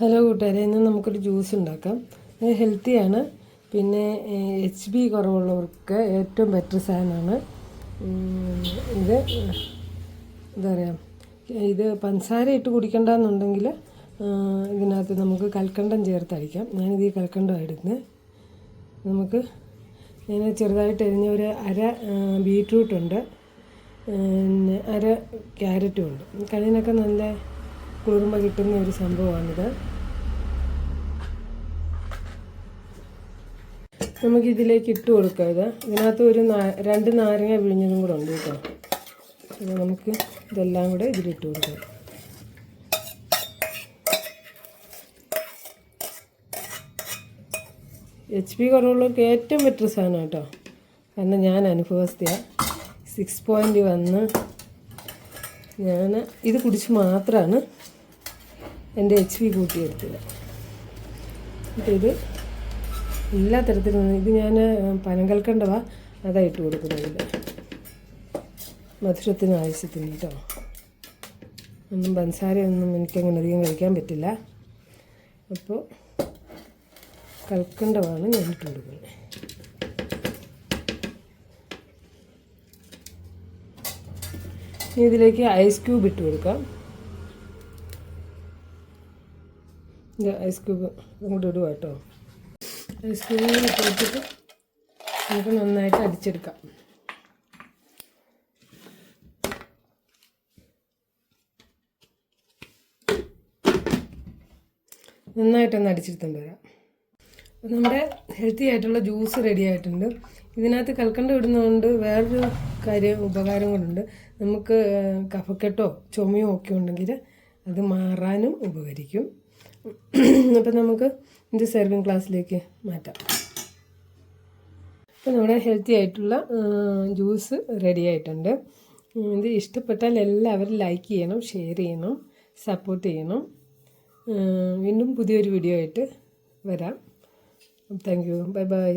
Hello കൂട്ടുകാരെ, ഇന്ന് നമുക്കൊരു ജ്യൂസ് ഉണ്ടാക്കാം. ഇത് ഹെൽത്തിയാണ്, പിന്നെ HB കുറവുള്ളവർക്ക് ഏറ്റവും ബെറ്റർ സാധനമാണ്. ഇത് എന്താ പറയുക, ഇത് പഞ്ചസാര ഇട്ട് കുടിക്കണ്ടെന്നുണ്ടെങ്കിൽ ഇതിനകത്ത് നമുക്ക് കൽക്കണ്ടം ചേർത്തടിക്കാം. ഞാനിത് ഈ കൽക്കണ്ടമാണ് എടുക്കുന്നത്. ഞാൻ ചെറുതായിട്ട് എരിഞ്ഞ ഒരു അര ബീറ്റ്റൂട്ടുണ്ട്, പിന്നെ അര ക്യാരറ്റും ഉണ്ട്. കണ്ണിനൊക്കെ നല്ല കുളിർമ കിട്ടുന്ന ഒരു സംഭവമാണിത്. നമുക്കിതിലേക്ക് ഇട്ട് കൊടുക്കാം. ഇതിനകത്ത് ഒരു 2 നാരങ്ങ പിഴിഞ്ഞതും കൂടെ ഉണ്ട് കേട്ടോ. അപ്പോൾ നമുക്ക് ഇതെല്ലാം കൂടെ ഇതിലിട്ട് കൊടുക്കാം. HB കുറവുള്ളവർക്ക് ഏറ്റവും ബെറ്റർ സാധനം കേട്ടോ. കാരണം ഞാൻ അനുഭവസ്ഥയാണ്. 6 വന്ന് ഞാൻ ഇത് കുടിച്ച് മാത്രമാണ് എൻ്റെ HB കൂട്ടിയെടുത്തത്. ഇത് എല്ലാ തരത്തിലും ഇത് ഞാൻ പനങ്കൽക്കണ്ടവാ അതാണ് ഇട്ട് കൊടുക്കുന്നത്. മധുരത്തിന് ആവശ്യത്തിന് കേട്ടോ. പഞ്ചസാരയൊന്നും എനിക്കങ്ങനെ അധികം കഴിക്കാൻ പറ്റില്ല. അപ്പോൾ കൽക്കണ്ടമാണ് ഞാൻ ഇട്ട് കൊടുക്കുന്നത്. ഇനി ഇതിലേക്ക് ഐസ് ക്യൂബ് ഇട്ട് കൊടുക്കാം. ഐസ് ക്യൂബ് അങ്ങോട്ട് ഇടുക കേട്ടോ. ഐസ് ക്യൂബ് ഇട്ട് കൊടുത്തിട്ട് നമുക്ക് നന്നായിട്ട് അടിച്ചെടുക്കാം. നന്നായിട്ടൊന്ന് അടിച്ചെടുത്തുകൊണ്ട് വരാം. അപ്പോൾ നമ്മുടെ ഹെൽത്തി ആയിട്ടുള്ള ജ്യൂസ് റെഡി ആയിട്ടുണ്ട്. ഇതിനകത്ത് കൽക്കണ്ടം ഇടുന്നതുകൊണ്ട് വേറൊരു ഉപകാരം കൊണ്ടുണ്ട്. നമുക്ക് കഫക്കെട്ടോ ചുമയോ ഒക്കെ ഉണ്ടെങ്കിൽ അത് മാറാനും ഉപകരിക്കും. അപ്പം നമുക്ക് ഇത് സെർവിങ് ഗ്ലാസ്സിലേക്ക് മാറ്റാം. അപ്പോൾ നമ്മുടെ ഹെൽത്തി ആയിട്ടുള്ള ജ്യൂസ് റെഡി ആയിട്ടുണ്ട്. ഇത് ഇഷ്ടപ്പെട്ടാൽ എല്ലാവരും ലൈക്ക് ചെയ്യണം, ഷെയർ ചെയ്യണം, സപ്പോർട്ട് ചെയ്യണം. വീണ്ടും പുതിയൊരു വീഡിയോ ആയിട്ട് വരാം. Thank you. Bye bye.